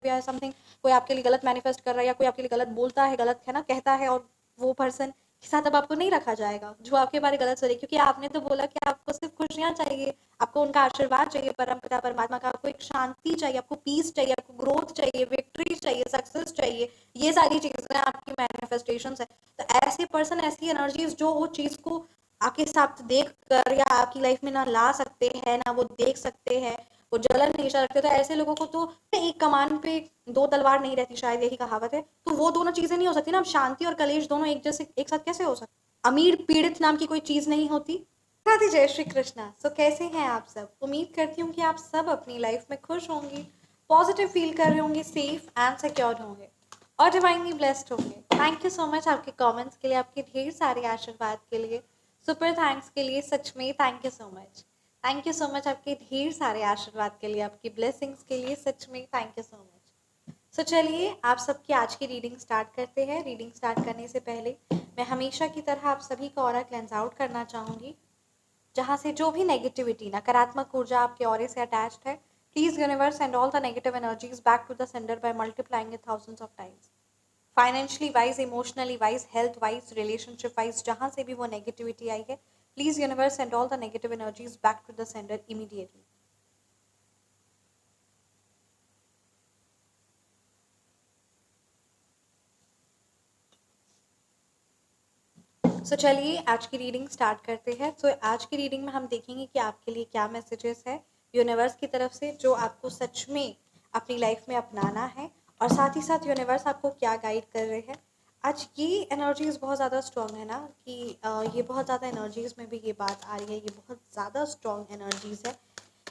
या समथिंग, कोई आपके लिए गलत मैनिफेस्ट कर रहा है या कोई आपके लिए गलत बोलता है, गलत है ना कहता है, और वो पर्सन के साथ अब आपको नहीं रखा जाएगा जो आपके बारे गलत सोचे, क्योंकि आपने तो बोला कि आपको सिर्फ खुशियां चाहिए, आपको उनका आशीर्वाद चाहिए, परम पिता परमात्मा का, आपको एक शांति चाहिए, आपको पीस चाहिए, आपको ग्रोथ चाहिए, विक्ट्री चाहिए, सक्सेस चाहिए, ये सारी चीजें आपकी मैनिफेस्टेशन है। तो ऐसे पर्सन, ऐसी एनर्जीज जो वो चीज को आपके साथ देख कर या आपकी लाइफ में ना ला सकते हैं, ना वो देख सकते हैं, वो जलन हमेशा रखते, तो ऐसे लोगों को तो एक कमान पे दो तलवार नहीं रहती, शायद यही कहावत है। तो वो दोनों चीजें नहीं हो सकती ना, अब शांति और कलेश दोनों एक जैसे एक साथ कैसे हो सकते? अमीर पीड़ित नाम की कोई चीज नहीं होती। राधे, जय श्री कृष्णा। सो कैसे हैं आप सब? उम्मीद करती हूँ कि आप सब अपनी लाइफ में खुश होंगे, पॉजिटिव फील कर रहे होंगे, सेफ एंड सिक्योर होंगे और डिवाइनली ब्लेस्ड होंगे। थैंक यू सो मच आपके कमेंट्स के लिए, आपके ढेर सारे आशीर्वाद के लिए, सुपर थैंक्स के लिए, सच में thank you so much. Thank you so much आपके ढेर सारे आशीर्वाद के लिए, आपकी ब्लेसिंग्स के लिए, सच में थैंक यू सो मच। सो चलिए आप सबकी आज की रीडिंग स्टार्ट करते हैं। रीडिंग स्टार्ट करने से पहले मैं हमेशा की तरह आप सभी का ऑरा क्लेंस आउट करना चाहूंगी, जहां से जो भी नेगेटिविटी, नकारात्मक ऊर्जा आपके ऑरे से अटैच्ड है, please universe send all the negative energies back to the sender by multiplying it thousands of times. Financially wise, emotionally wise, health wise, relationship wise, जहां से भी वो नेगेटिविटी आई है, please universe send all the negative energies back to the sender immediately. चलिए आज की reading start करते हैं। आज की रीडिंग में हम देखेंगे कि आपके लिए क्या मैसेजेस है यूनिवर्स की तरफ से, जो आपको सच में अपनी लाइफ में अपनाना है, और साथ ही साथ यूनिवर्स आपको क्या गाइड कर रहे हैं। आज ये एनर्जीज बहुत ज़्यादा स्ट्रॉन्ग है ना, कि ये बहुत ज़्यादा एनर्जीज में भी ये बात आ रही है, ये बहुत ज़्यादा स्ट्रॉन्ग एनर्जीज है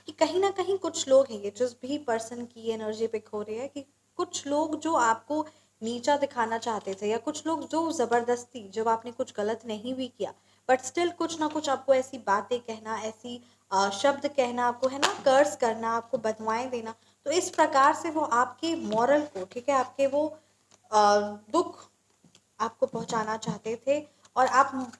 कि कहीं ना कहीं कुछ लोग हैं, ये जिस भी पर्सन की एनर्जी पिक हो रही है, कि कुछ लोग जो आपको नीचा दिखाना चाहते थे, या कुछ लोग जो ज़बरदस्ती, जब आपने कुछ गलत नहीं भी किया बट स्टिल कुछ ना कुछ आपको ऐसी बातें कहना, ऐसी शब्द कहना, आपको है ना कर्स करना, आपको बदवाएं देना, तो इस प्रकार से वो आपके मॉरल को, ठीक है, आपके वो दुख आपको पहुंचाना चाहते थे, और आप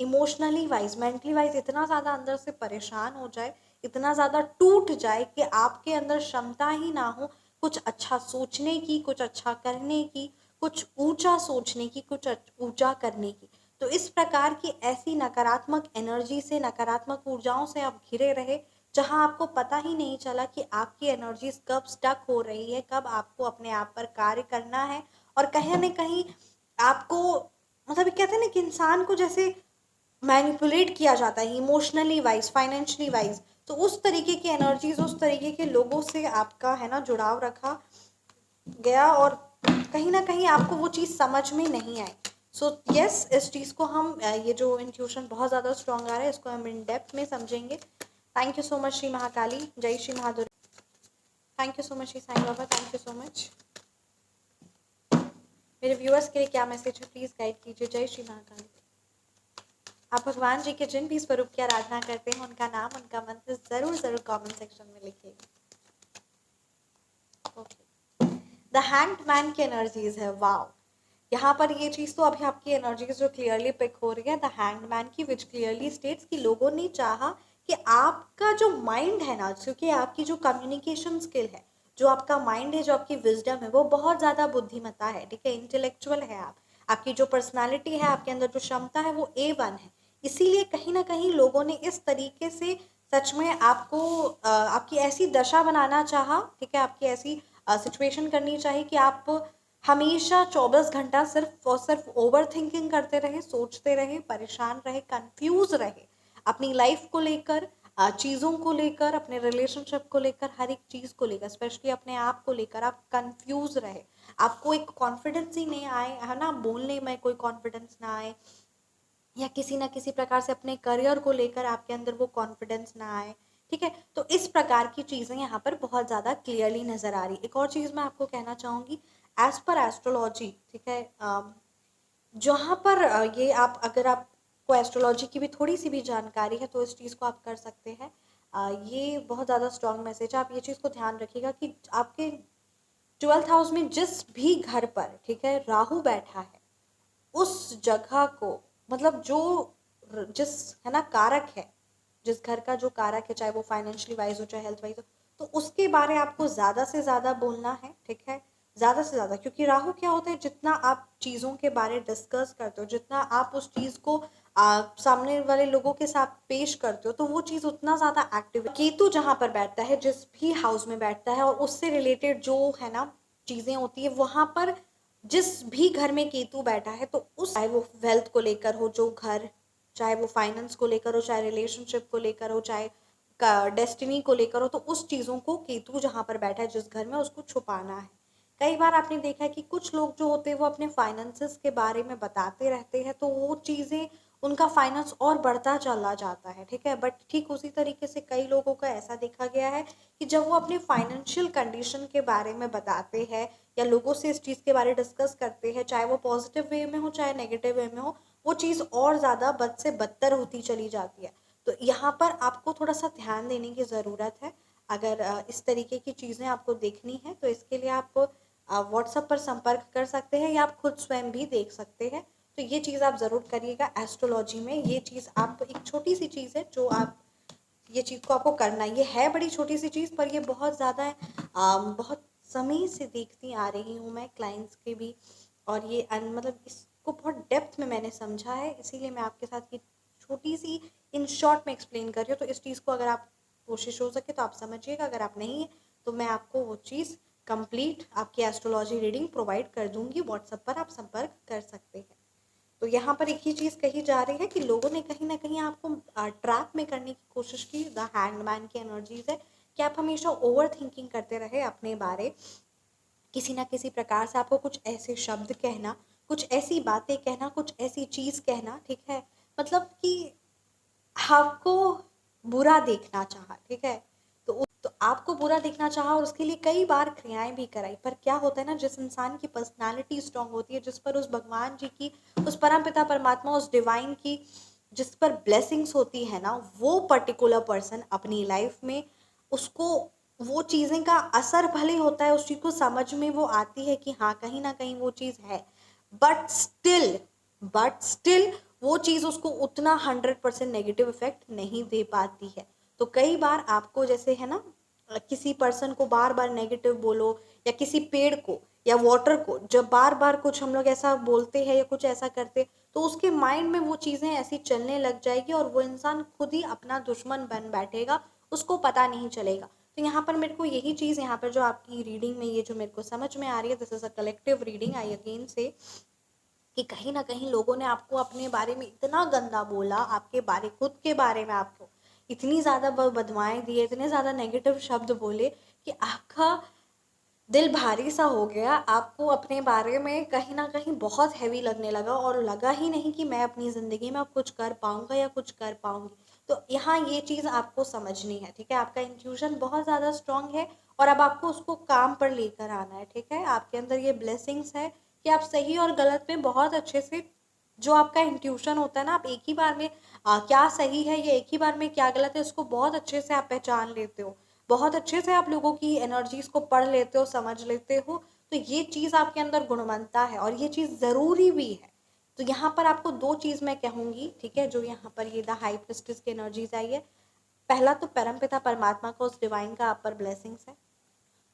इमोशनली वाइज, मेंटली वाइज इतना ज़्यादा अंदर से परेशान हो जाए, इतना ज़्यादा टूट जाए कि आपके अंदर क्षमता ही ना हो कुछ अच्छा सोचने की, कुछ अच्छा करने की, कुछ ऊंचा सोचने की, कुछ ऊंचा करने की। तो इस प्रकार की ऐसी नकारात्मक एनर्जी से, नकारात्मक ऊर्जाओं से आप घिरे रहे, जहां आपको पता ही नहीं चला कि आपकी एनर्जीज कब स्टक हो रही है, कब आपको अपने आप पर कार्य करना है, और कहीं ना कहीं आपको, मतलब कहते हैं ना कि इंसान को जैसे मैनिपुलेट किया जाता है इमोशनली वाइज, फाइनेंशियली वाइज, तो उस तरीके की एनर्जीज, उस तरीके के लोगों से आपका है ना जुड़ाव रखा गया, और कहीं ना कहीं आपको वो चीज़ समझ में नहीं आई। सो यस, इस चीज़ को हम ये जो इंट्यूशन बहुत ज़्यादा स्ट्रॉन्ग आ रहा है, इसको हम इन डेप्थ में समझेंगे। Thank you so much Shri Mahakali, जय Shri Mahadurga. Thank you so much Shri Sai Baba, thank you so much. मेरे व्यूअर्स के लिए क्या मैसेज है, प्लीज़ गाइड कीजिए। जय श्री महाकाली। आप भगवान जी के जिन भी स्वरूप की आराधना करते हैं, उनका नाम, उनका मंत्र जरूर जरूर कमेंट सेक्शन में लिखिएगा। ओके, द हैंग्ड मैन की एनर्जीज है, वाओ। यहाँ पर ये चीज तो अभी आपकी एनर्जीज जो क्लियरली पिक हो रही है द हैंग्ड मैन की, विच क्लियरली स्टेट्स कि लोगों ने चाहा कि आपका जो माइंड है ना, क्योंकि आपकी जो कम्युनिकेशन स्किल है, जो आपका माइंड है, जो आपकी विजडम है, वो बहुत ज्यादा बुद्धिमत्ता है, ठीक है, इंटेलेक्चुअल है आप, आपकी जो पर्सनालिटी है, आपके अंदर जो क्षमता है, वो A1 है। इसीलिए कहीं ना कहीं लोगों ने इस तरीके से सच में आपको आपकी ऐसी दशा बनाना चाहा, ठीक है, आपकी ऐसी सिचुएशन करनी चाहिए कि आप हमेशा 24 घंटा सिर्फ और सिर्फ ओवर थिंकिंग करते रहे, सोचते रहे, परेशान रहे, कंफ्यूज रहे अपनी लाइफ को लेकर, चीज़ों को लेकर, अपने रिलेशनशिप को लेकर, हर एक चीज़ को लेकर, स्पेशली अपने आप को लेकर आप कंफ्यूज रहे, आपको एक कॉन्फिडेंस ही नहीं आए, है ना, बोलने में कोई कॉन्फिडेंस ना आए, या किसी ना किसी प्रकार से अपने करियर को लेकर आपके अंदर वो कॉन्फिडेंस ना आए, ठीक है। तो इस प्रकार की चीज़ें यहाँ पर बहुत ज़्यादा क्लियरली नज़र आ रही। एक और चीज़ मैं आपको कहना चाहूँगी, एज पर एस्ट्रोलॉजी, ठीक है, जहाँ पर ये आप, अगर आपको एस्ट्रोलॉजी की भी थोड़ी सी भी जानकारी है, तो इस चीज़ को आप कर सकते हैं। ये बहुत ज़्यादा स्ट्रॉन्ग मैसेज है। आप ये चीज़ को ध्यान रखिएगा कि आपके 12th हाउस में जिस भी घर पर, ठीक है, राहु बैठा है, उस जगह को, मतलब जो जिस है ना कारक है, जिस घर का जो कारक है, चाहे वो फाइनेंशियली वाइज हो, चाहे हेल्थ वाइज हो, तो उसके बारे आपको ज़्यादा से ज़्यादा बोलना है, ठीक है, ज़्यादा से ज़्यादा। क्योंकि राहु क्या होता है, जितना आप चीज़ों के बारे डिस्कस करते हो, जितना आप उस चीज़ को सामने वाले लोगों के साथ पेश करते हो, तो वो चीज़ उतना ज़्यादा एक्टिव। केतु जहाँ पर बैठता है, जिस भी हाउस में बैठता है, और उससे रिलेटेड जो है ना चीज़ें होती है, वहाँ पर जिस भी घर में केतु बैठा है, तो उस, चाहे वो वेल्थ को लेकर हो जो घर, चाहे वो फाइनेंस को लेकर हो, चाहे रिलेशनशिप को लेकर हो, चाहे का डेस्टिनी को लेकर हो, तो उस चीज़ों को केतु जहाँ पर बैठा है जिस घर में, उसको छुपाना है। कई बार आपने देखा है कि कुछ लोग जो होते हैं वो अपने फाइनेंसेस के बारे में बताते रहते हैं, तो वो चीज़ें, उनका फाइनेंस और बढ़ता चला जाता है, ठीक है। बट ठीक उसी तरीके से कई लोगों का ऐसा देखा गया है कि जब वो अपनी फाइनेंशियल कंडीशन के बारे में बताते हैं या लोगों से इस चीज़ के बारे डिस्कस करते हैं, चाहे वो पॉजिटिव वे में हो चाहे नेगेटिव वे में हो, वो चीज़ और ज़्यादा बद से बदतर होती चली जाती है। तो यहाँ पर आपको थोड़ा सा ध्यान देने की ज़रूरत है। अगर इस तरीके की चीज़ें आपको देखनी है, तो इसके लिए आप व्हाट्सएप पर संपर्क कर सकते हैं या आप खुद स्वयं भी देख सकते हैं। तो ये चीज़ आप ज़रूर करिएगा एस्ट्रोलॉजी में। ये चीज़ आप, एक छोटी सी चीज़ है जो आप, ये चीज़ को आपको करना है। ये है बड़ी छोटी सी चीज़, पर ये बहुत ज़्यादा है। बहुत समय से देखती आ रही हूँ मैं क्लाइंट्स के भी, और ये मतलब इसको बहुत डेप्थ में मैंने समझा है, इसीलिए मैं आपके साथ ये छोटी सी इन शॉर्ट में एक्सप्लेन कर रही हूँ। तो इस चीज़ को अगर आप, कोशिश हो सके तो आप समझिएगा, अगर आप नहीं है तो मैं आपको वो चीज़ कंप्लीट आपकी एस्ट्रोलॉजी रीडिंग प्रोवाइड कर दूंगी। व्हाट्सएप पर आप संपर्क कर सकते हैं। तो यहाँ पर एक ही चीज़ कही जा रही है कि लोगों ने कहीं ना कहीं आपको ट्रैप में करने की कोशिश की। द हैंगमैन की एनर्जीज है कि आप हमेशा ओवर थिंकिंग करते रहे अपने बारे, किसी ना किसी प्रकार से आपको कुछ ऐसे शब्द कहना, कुछ ऐसी बातें कहना, कुछ ऐसी चीज़ कहना, ठीक है, मतलब कि आपको बुरा देखना चाहा, ठीक है। तो आपको बुरा देखना चाहा और उसके लिए कई बार क्रियाएं भी कराई। पर क्या होता है ना, जिस इंसान की पर्सनालिटी स्ट्रांग होती है, जिस पर उस भगवान जी की, उस परम पिता परमात्मा, उस डिवाइन की जिस पर ब्लेसिंग्स होती है ना, वो पर्टिकुलर पर्सन अपनी लाइफ में, उसको वो चीज़ें का असर भले होता है, उस चीज़ को समझ में वो आती है कि हाँ कहीं ना कहीं वो चीज़ है, बट स्टिल बट स्टिल वो चीज़ उसको उतना 100% नेगेटिव इफेक्ट नहीं दे पाती है। तो कई बार आपको जैसे है ना, किसी पर्सन को बार बार नेगेटिव बोलो, या किसी पेड़ को या वाटर को जब बार बार कुछ हम लोग ऐसा बोलते हैं या कुछ ऐसा करते, तो उसके माइंड में वो चीज़ें ऐसी चलने लग जाएगी और वो इंसान खुद ही अपना दुश्मन बन बैठेगा, उसको पता नहीं चलेगा। तो यहाँ पर मेरे को यही चीज़, यहाँ पर जो आपकी रीडिंग में ये जो मेरे को समझ में आ रही है, this is a collective reading, I again से, कि कहीं ना कहीं लोगों ने आपको अपने बारे में इतना गंदा बोला, आपके बारे, खुद के बारे में आपको इतनी ज़्यादा बदवाएं दिए, इतने ज़्यादा नेगेटिव शब्द बोले कि आपका दिल भारी सा हो गया। आपको अपने बारे में कहीं ना कहीं बहुत हैवी लगने लगा और लगा ही नहीं कि मैं अपनी ज़िंदगी में अब कुछ कर पाऊंगा या कुछ कर पाऊंगी। तो यहाँ ये चीज़ आपको समझनी है, ठीक है। आपका इंट्यूशन बहुत ज़्यादा स्ट्रांग है और अब आपको उसको काम पर लेकर आना है, ठीक है। आपके अंदर ये ब्लेसिंग्स है कि आप सही और गलत में बहुत अच्छे से, जो आपका इंट्यूशन होता है ना, आप एक ही बार में क्या सही है या एक ही बार में क्या गलत है, उसको बहुत अच्छे से आप पहचान लेते हो, बहुत अच्छे से आप लोगों की एनर्जीज को पढ़ लेते हो, समझ लेते हो। तो ये चीज़ आपके अंदर गुणवत्ता है और ये चीज़ ज़रूरी भी है। तो यहाँ पर आपको दो चीज़ मैं कहूँगी, ठीक है, जो यहाँ पर ये द हाई प्रिस्टेस की एनर्जीज आई है। पहला तो परमपिता परमात्मा का, उस डिवाइन का आप पर ब्लेसिंग्स है।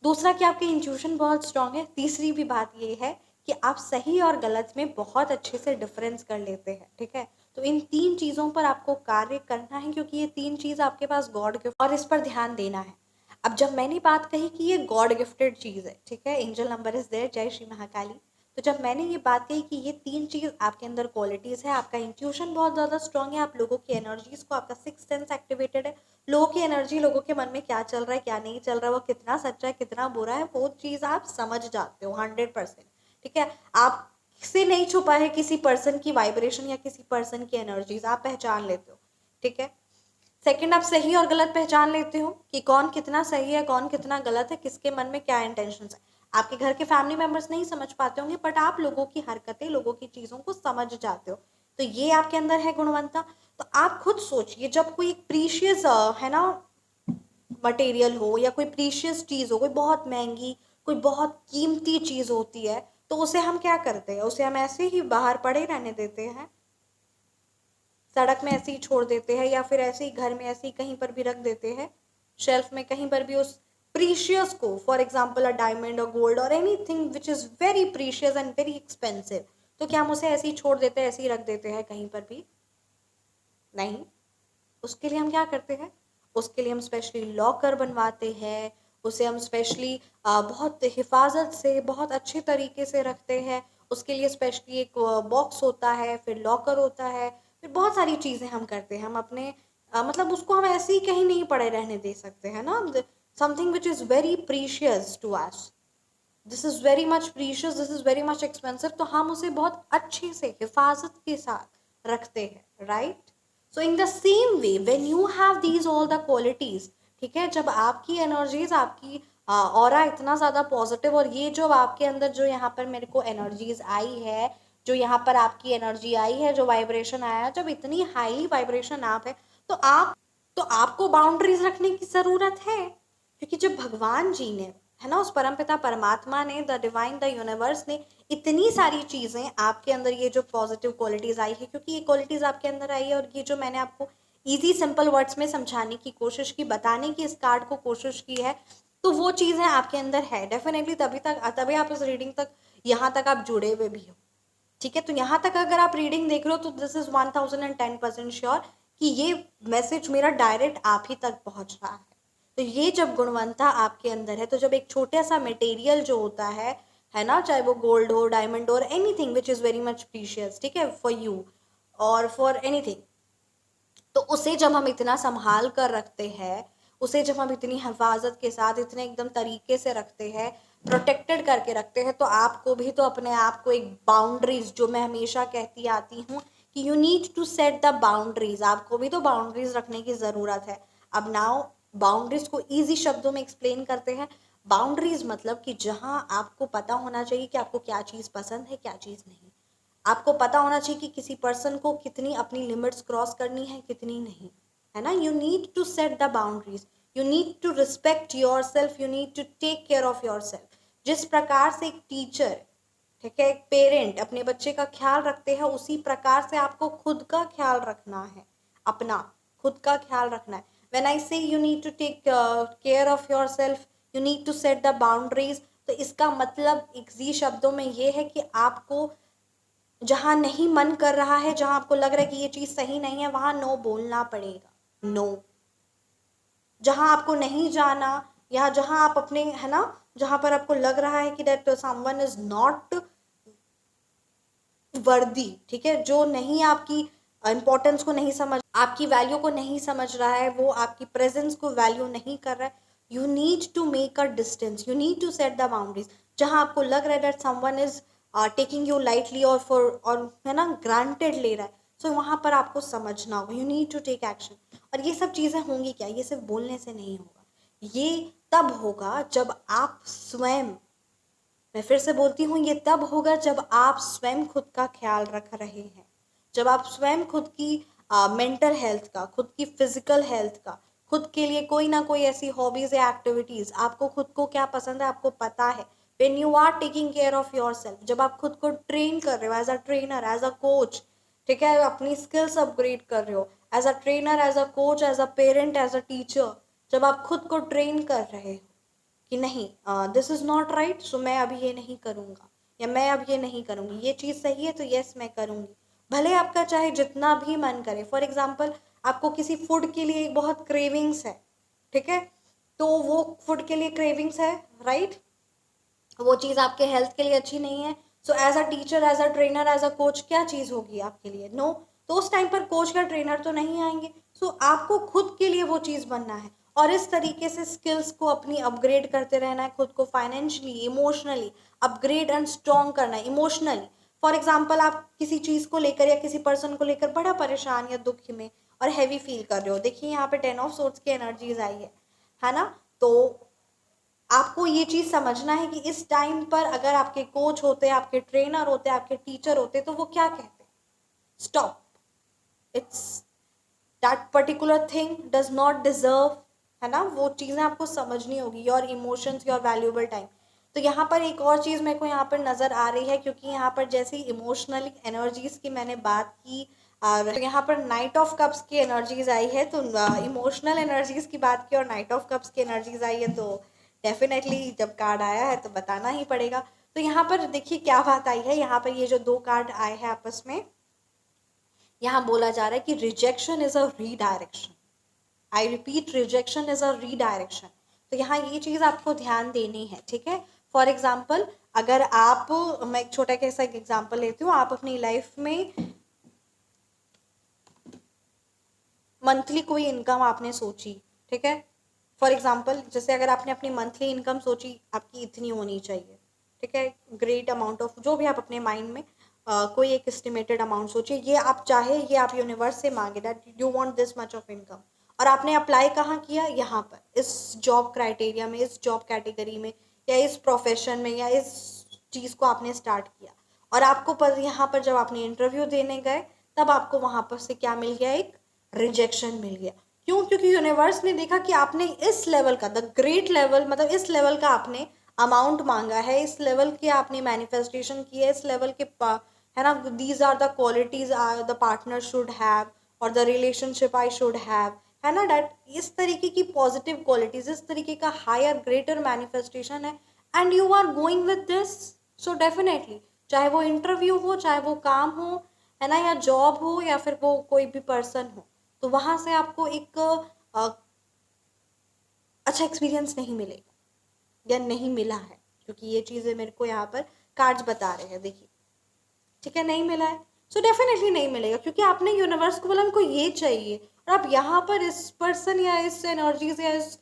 दूसरा कि आपकी इंट्यूशन बहुत स्ट्रांग है। तीसरी भी बात ये है कि आप सही और गलत में बहुत अच्छे से डिफरेंस कर लेते हैं, ठीक है। तो इन तीन चीज़ों पर आपको कार्य करना है, क्योंकि ये तीन चीज़ आपके पास गॉड गिफ्ट, और इस पर ध्यान देना है। अब जब मैंने बात कही कि ये गॉड गिफ्टेड चीज़ है, ठीक है, एंजल नंबर इज देयर, जय श्री महाकाली। तो जब मैंने ये बात कही कि ये तीन चीज़ आपके अंदर क्वालिटीज़ है, आपका इंट्यूशन बहुत ज़्यादा स्ट्रांग है, आप लोगों की एनर्जीज को, आपका सिक्स सेंस एक्टिवेटेड है, लोगों की एनर्जी, लोगों के मन में क्या चल रहा है क्या नहीं चल रहा है, वो कितना सच्चा है कितना बुरा है, वो चीज़ आप समझ जाते हो 100%, ठीक है। आप से नहीं छुपा है किसी पर्सन की वाइब्रेशन या किसी पर्सन की एनर्जीज, आप पहचान लेते हो, ठीक है। सेकंड, आप सही और गलत पहचान लेते हो कि कौन कितना सही है कौन कितना गलत है, किसके मन में क्या इंटेंशन है। आपके घर के फैमिली मेंबर्स नहीं समझ पाते होंगे, बट आप लोगों की हरकतें, लोगों की चीज़ों को समझ जाते हो। तो ये आपके अंदर है गुणवत्ता। तो आप खुद सोचिए, जब कोई एक प्रीशियस है ना मटेरियल हो या कोई प्रीशियस चीज़ हो, कोई बहुत महंगी, कोई बहुत कीमती चीज़ होती है, तो उसे हम क्या करते हैं, उसे हम ऐसे ही बाहर पड़े रहने देते हैं, सड़क में ऐसे ही छोड़ देते हैं, या फिर ऐसे ही घर में ऐसे ही कहीं पर भी रख देते हैं, शेल्फ में कहीं पर भी उस प्रीशियस को, फॉर एग्जाम्पल अ डायमंड और गोल्ड और anything which is very precious and very expensive, तो क्या हम उसे ऐसे ही छोड़ देते हैं, ऐसे ही रख देते हैं कहीं पर भी? नहीं। उसके लिए हम क्या करते हैं? उसके लिए हम स्पेशली लॉकर बनवाते हैं, उसे हम स्पेशली बहुत हिफाजत से, बहुत अच्छे तरीके से रखते हैं। उसके लिए स्पेशली एक बॉक्स होता है, फिर लॉकर होता है, फिर बहुत सारी चीज़ें हम करते हैं। हम अपने मतलब उसको हम ऐसे ही कहीं नहीं पड़े रहने दे सकते हैं ना। Something which is very precious to us, this is very much precious, this is very much expensive, तो हम उसे बहुत अच्छे से हिफाजत के साथ रखते हैं, right? So in the same way when you have these all the qualities, ठीक है, जब आपकी एनर्जीज, आपकी ऑरा इतना ज़्यादा पॉजिटिव, और ये जो आपके अंदर जो यहाँ पर मेरे को एनर्जीज आई है, जो यहाँ पर आपकी एनर्जी आई है, जो वाइब्रेशन आया है, जब इतनी हाईली वाइब्रेशन आप है, तो आपको बाउंड्रीज रखने की ज़रूरत है। क्योंकि जब भगवान जी ने, है ना, उस परमपिता परमात्मा ने, द डिवाइन, द यूनिवर्स ने इतनी सारी चीज़ें आपके अंदर, ये जो पॉजिटिव क्वालिटीज़ आई है, क्योंकि ये क्वालिटीज़ आपके अंदर आई है, और ये जो मैंने आपको इजी सिंपल वर्ड्स में समझाने की कोशिश की, बताने की इस कार्ड को कोशिश की है, तो वो चीज़ें आपके अंदर है डेफिनेटली, तभी आप इस रीडिंग तक, यहाँ तक आप जुड़े हुए भी हो, ठीक है। तो यहाँ तक अगर आप रीडिंग देख रहे हो, तो दिस इज़ 1010% श्योर कि ये मैसेज मेरा डायरेक्ट आप ही तक पहुँच रहा है। तो ये जब गुणवत्ता आपके अंदर है, तो जब एक छोटा सा मटेरियल जो होता है ना, चाहे वो गोल्ड हो, डायमंड हो, और anything which is very much precious, ठीक है, फॉर यू और फॉर एनीथिंग, तो उसे जब हम इतना संभाल कर रखते हैं, उसे जब हम इतनी हिफाजत के साथ, इतने एकदम तरीके से रखते हैं, प्रोटेक्टेड करके रखते हैं, तो आपको भी तो अपने आप को एक बाउंड्रीज, जो मैं हमेशा कहती आती हूँ कि you need to set the boundaries, आपको भी तो बाउंड्रीज रखने की ज़रूरत है। अब नाउ बाउंड्रीज को ईजी शब्दों में एक्सप्लेन करते हैं। बाउंड्रीज मतलब कि जहाँ आपको पता होना चाहिए कि आपको क्या चीज़ पसंद है, क्या चीज़ नहीं। आपको पता होना चाहिए कि किसी पर्सन को कितनी अपनी लिमिट्स क्रॉस करनी है, कितनी नहीं, है ना। You need to set the boundaries, you need to respect yourself, you need to take care of yourself. जिस प्रकार से एक टीचर, ठीक है, एक पेरेंट अपने बच्चे का ख्याल रखते हैं, उसी प्रकार से आपको खुद का ख्याल रखना है, अपना खुद का ख्याल रखना है। When I say you need to take care of yourself, you need to set the boundaries, तो इसका मतलब इजी शब्दों में ये है कि आपको जहाँ नहीं मन कर रहा है, जहाँ आपको लग रहा है कि ये चीज़ सही नहीं है, वहाँ नो बोलना पड़ेगा, नो। जहाँ आपको नहीं जाना, या जहाँ आप अपने, है ना, जहाँ पर आपको लग रहा है कि that someone is not worthy, ठीक है, जो नहीं आपकी इंपॉर्टेंस को नहीं समझ, आपकी वैल्यू को नहीं समझ रहा है, वो आपकी प्रेजेंस को वैल्यू नहीं कर रहा है, you need to make a distance, you need to set the boundaries. जहाँ आपको लग रहा है that someone is taking you lightly, और है ना, ग्रांटेड ले रहा है, सो वहाँ पर आपको समझना होगा, you need to take action. और ये सब चीज़ें होंगी क्या, ये सिर्फ बोलने से नहीं होगा, ये तब होगा जब आप स्वयं, मैं फिर से बोलती हूँ, ये तब होगा जब आप स्वयं खुद का ख्याल रख रहे हैं, जब आप स्वयं खुद की मेंटल हेल्थ का, खुद की फिजिकल हेल्थ का, खुद के लिए कोई ना कोई ऐसी हॉबीज या एक्टिविटीज, आपको खुद को क्या पसंद है आपको पता है। When you are taking care of yourself, जब आप खुद को ट्रेन कर रहे हो as a trainer, as a coach, ठीक है, अपनी स्किल्स अपग्रेड कर रहे हो as a trainer, as a coach, as a parent, as a teacher, जब आप खुद को ट्रेन कर रहे हो कि नहीं, दिस इज़ नॉट राइट, सो मैं अब ये नहीं करूँगा, या मैं अब ये नहीं करूँगी, ये चीज़ सही है तो यस मैं करूँगी, भले आपका चाहे जितना भी मन करे। फॉर एग्जाम्पल, आपको किसी फूड के लिए एक बहुत क्रेविंग्स है, ठीक है, तो वो फूड के लिए क्रेविंग्स है, राइट, वो चीज़ आपके हेल्थ के लिए अच्छी नहीं है, so as a teacher, as a trainer, as a coach, क्या चीज़ होगी आपके लिए, नो। तो उस टाइम पर कोच या ट्रेनर तो नहीं आएंगे, सो आपको खुद के लिए वो चीज़ बनना है, और इस तरीके से स्किल्स को अपनी अपग्रेड करते रहना है, खुद को financially, emotionally upgrade and strong करना है, इमोशनली। फॉर एग्जाम्पल, आप किसी चीज़ को लेकर या किसी पर्सन को लेकर बड़ा परेशान या दुख में और हैवी फील कर रहे हो, देखिए यहाँ पे 10 ऑफ सोर्ड्स की एनर्जीज आई है ना। तो आपको ये चीज़ समझना है कि इस टाइम पर अगर आपके कोच होते, आपके ट्रेनर होते, आपके टीचर होते, तो वो क्या कहते, stop, it's that particular thing does not deserve, है ना, वो चीज़ें आपको समझनी होगी, your emotions, your valuable time. तो यहाँ पर एक और चीज़ मेरे को यहाँ पर नज़र आ रही है, क्योंकि यहाँ पर जैसे इमोशनल एनर्जीज की मैंने बात की, और तो यहाँ पर नाइट ऑफ कप्स की एनर्जीज आई है, तो इमोशनल एनर्जीज की बात की और नाइट ऑफ कप्स की एनर्जीज आई है, तो डेफिनेटली जब कार्ड आया है तो बताना ही पड़ेगा। तो यहाँ पर देखिए क्या बात आई है, यहाँ पर ये जो दो कार्ड आए हैं आपस में, यहाँ बोला जा रहा है कि rejection is a redirection. I repeat, rejection is a redirection. तो यहाँ ये चीज़ आपको ध्यान देनी है, ठीक है। फॉर एग्जाम्पल, अगर आप, मैं एक छोटा कैसा एक एग्जाम्पल लेती हूँ, आप अपनी लाइफ में मंथली कोई इनकम आपने सोची, ठीक है। फॉर एग्जाम्पल, जैसे अगर आपने अपनी मंथली इनकम सोची आपकी इतनी होनी चाहिए, ठीक है, ग्रेट अमाउंट ऑफ, जो भी आप अपने माइंड में कोई एक एस्टिमेटेड अमाउंट सोचिए, ये आप चाहे, ये आप यूनिवर्स से मांगे that you want this much of income, और आपने अप्लाई कहाँ किया, यहाँ पर, इस जॉब क्राइटेरिया में, इस जॉब कैटेगरी में, या इस प्रोफेशन में, या इस चीज़ को आपने स्टार्ट किया, और आपको पर यहाँ पर जब आपने इंटरव्यू देने गए तब आपको वहाँ पर से क्या मिल गया, एक रिजेक्शन मिल गया। क्यों? क्योंकि यूनिवर्स ने देखा कि आपने इस लेवल का, द ग्रेट लेवल, मतलब इस लेवल का आपने अमाउंट मांगा है, इस लेवल के आपने मैनिफेस्टेशन की है, इस लेवल के है ना, these are the qualities are the partner should have, और the relationship I should have, है ना, डैट इस तरीके की पॉजिटिव क्वालिटीज, इस तरीके का हायर ग्रेटर मैनिफेस्टेशन है, and you are going with this. So definitely, चाहे वो इंटरव्यू हो, चाहे वो काम हो, है ना, या जॉब हो, या फिर वो कोई भी पर्सन हो, तो वहां से आपको एक अच्छा एक्सपीरियंस नहीं मिलेगा, या नहीं मिला है, क्योंकि ये चीज़ें मेरे को यहाँ पर कार्ड्स बता रहे हैं, देखिए, ठीक है, नहीं मिला है। सो डेफिनेटली नहीं मिलेगा, क्योंकि आपने यूनिवर्स को बोला हमको ये चाहिए, और आप यहाँ पर इस पर्सन या इस एनर्जी से, या इस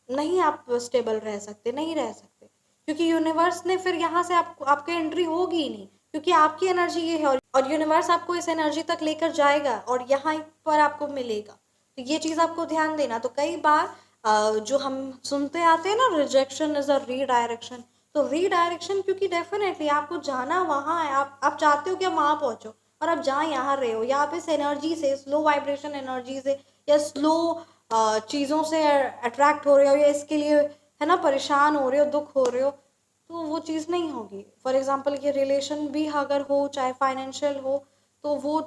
नहीं आप स्टेबल रह सकते, नहीं रह सकते, क्योंकि यूनिवर्स ने फिर यहाँ से आपको, आपकी एंट्री होगी ही नहीं, क्योंकि आपकी एनर्जी ये है, और यूनिवर्स आपको इस एनर्जी तक लेकर जाएगा और यहाँ पर आपको मिलेगा। तो ये चीज़ आपको ध्यान देना। तो कई बार जो हम सुनते आते हैं ना, रिजेक्शन इज अ रीडायरेक्शन, तो रीडायरेक्शन, क्योंकि डेफिनेटली आपको जाना वहाँ है, आप चाहते हो कि आप वहाँ पहुँचो, और आप जहाँ यहाँ रहे हो, या आप इस एनर्जी से, स्लो वाइब्रेशन एनर्जी से, या स्लो चीज़ों से अट्रैक्ट हो रहे हो, या इसके लिए, है ना, परेशान हो रहे हो, दुख हो रहे हो, तो वो चीज़ नहीं होगी। फॉर एग्जांपल, ये रिलेशन भी अगर हो, चाहे फाइनेंशियल हो, तो वो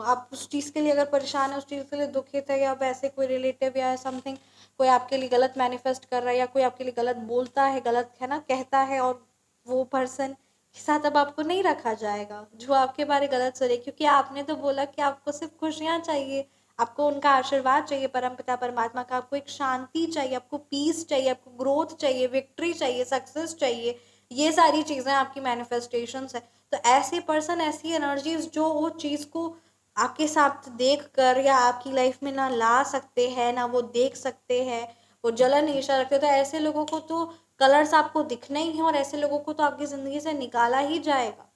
आप उस चीज़ के लिए अगर परेशान है, उस चीज़ के लिए दुखित है, या वैसे कोई रिलेटिव या समथिंग कोई आपके लिए गलत मैनिफेस्ट कर रहा है, या कोई आपके लिए गलत बोलता है, गलत, है ना, कहता है, और वो पर्सन के साथ अब आपको नहीं रखा जाएगा जो आपके बारे गलत सोचे, क्योंकि आपने तो बोला कि आपको सिर्फ खुशियाँ चाहिए, आपको उनका आशीर्वाद चाहिए, परमपिता परमात्मा का, आपको एक शांति चाहिए, आपको पीस चाहिए, आपको ग्रोथ चाहिए, विक्ट्री चाहिए, सक्सेस चाहिए, ये सारी चीज़ें आपकी मैनिफेस्टेशंस है। तो ऐसे पर्सन, ऐसी एनर्जीज जो वो चीज़ को आपके साथ देख कर, या आपकी लाइफ में ना ला सकते हैं, ना वो देख सकते हैं, वो जलन ईर्ष्या रखते, तो ऐसे लोगों को तो कलर्स आपको दिखने ही हैं, और ऐसे लोगों को तो आपकी ज़िंदगी से निकाला ही जाएगा।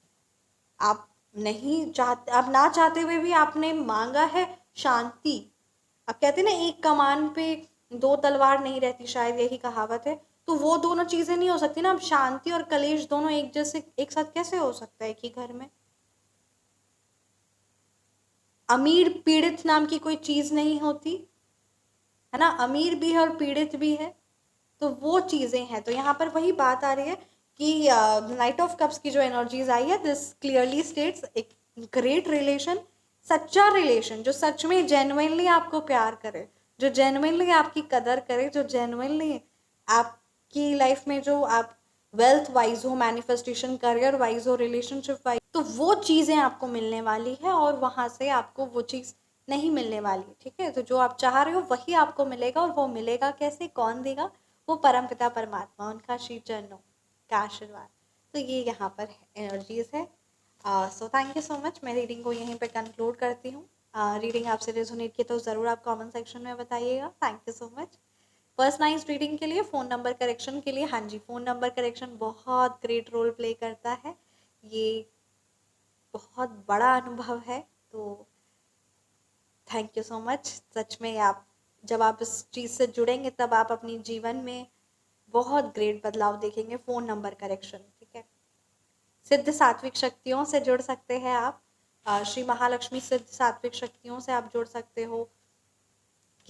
आप नहीं चाहते, आप ना चाहते हुए भी आपने मांगा है शांति। अब कहते हैं ना, एक कमान पे दो तलवार नहीं रहती, शायद यही कहावत है। तो वो दोनों चीजें नहीं हो सकती ना। अब शांति और कलेश दोनों एक जैसे, एक साथ कैसे हो सकता है एक ही घर में? अमीर पीड़ित नाम की कोई चीज नहीं होती, है ना, अमीर भी है और पीड़ित भी है, तो वो चीजें हैं। तो यहाँ पर वही बात आ रही है कि नाइट ऑफ कप्स की जो एनर्जीज आई है, दिस क्लियरली स्टेट्स एक ग्रेट रिलेशन, सच्चा रिलेशन, जो सच में जेन्युइनली आपको प्यार करे, जो जेन्युइनली आपकी कदर करे, जो जेन्युइनली आपकी लाइफ में, जो आप वेल्थ वाइज हो, मैनिफेस्टेशन करियर वाइज हो, रिलेशनशिप वाइज, तो वो चीज़ें आपको मिलने वाली है, और वहाँ से आपको वो चीज़ नहीं मिलने वाली, ठीक है। तो जो आप चाह रहे हो वही आपको मिलेगा, और वो मिलेगा कैसे, कौन देगा? वो परमपिता परमात्मा, उनका श्री चरणों का आशीर्वाद। तो ये यहाँ पर एनर्जीज है। So thank you so much. मैं रीडिंग को यहीं पे कंक्लूड करती हूँ। रीडिंग आपसे रेजोनेट की तो ज़रूर आप कमेंट सेक्शन में बताइएगा। Thank you so much. Personalised reading के लिए, फ़ोन नंबर करेक्शन के लिए, हाँ जी, फ़ोन नंबर करेक्शन बहुत ग्रेट रोल प्ले करता है, ये बहुत बड़ा अनुभव है। तो थैंक यू सो मच। सच में आप, जब आप इस चीज़ से जुड़ेंगे तब आप अपनी जीवन में बहुत ग्रेट बदलाव देखेंगे। फ़ोन नंबर करेक्शन, ठीक है। सिद्ध सात्विक शक्तियों से जुड़ सकते हैं आप। श्री महालक्ष्मी सिद्ध सात्विक शक्तियों से आप जुड़ सकते हो।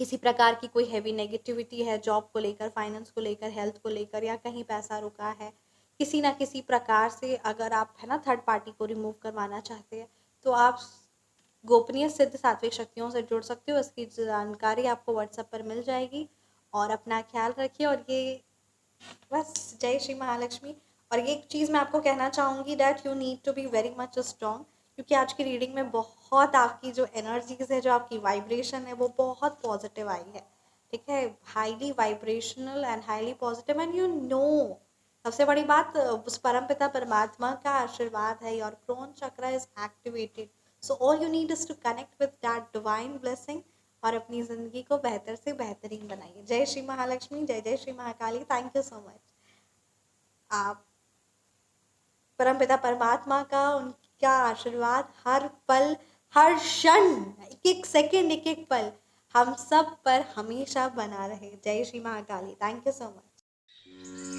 किसी प्रकार की कोई हैवी नेगेटिविटी है जॉब को लेकर, फाइनेंस को लेकर, हेल्थ को लेकर, या कहीं पैसा रुका है, किसी ना किसी प्रकार से, अगर आप, है ना, थर्ड पार्टी को रिमूव करवाना चाहते हैं, तो आप गोपनीय सिद्ध सात्विक शक्तियों से जुड़ सकते हो। इसकी जानकारी आपको व्हाट्सएप पर मिल जाएगी, और अपना ख्याल रखिए। और ये बस, जय श्री महालक्ष्मी। और ये एक चीज़ मैं आपको कहना चाहूँगी, that you need to be very much strong, क्योंकि आज की रीडिंग में बहुत आपकी जो एनर्जीज है, जो आपकी वाइब्रेशन है, वो बहुत पॉजिटिव आई है। ठीक है, highly vibrational and highly positive, and you know, सबसे बड़ी बात, उस परमपिता परमात्मा का आशीर्वाद है। Your crown chakra is activated, so all you need is to connect with that divine blessing और अपनी ज़िंदगी को बेहतर से बेहतरीन बनाइए। जय श्री महालक्ष्मी, जय जय Shri Mahakali. Thank you so much. आप परमपिता परमात्मा का, उनका आशीर्वाद हर पल, हर क्षण, एक एक सेकंड, एक एक पल हम सब पर हमेशा बना रहे। जय Shri Mahakali. Thank you so much.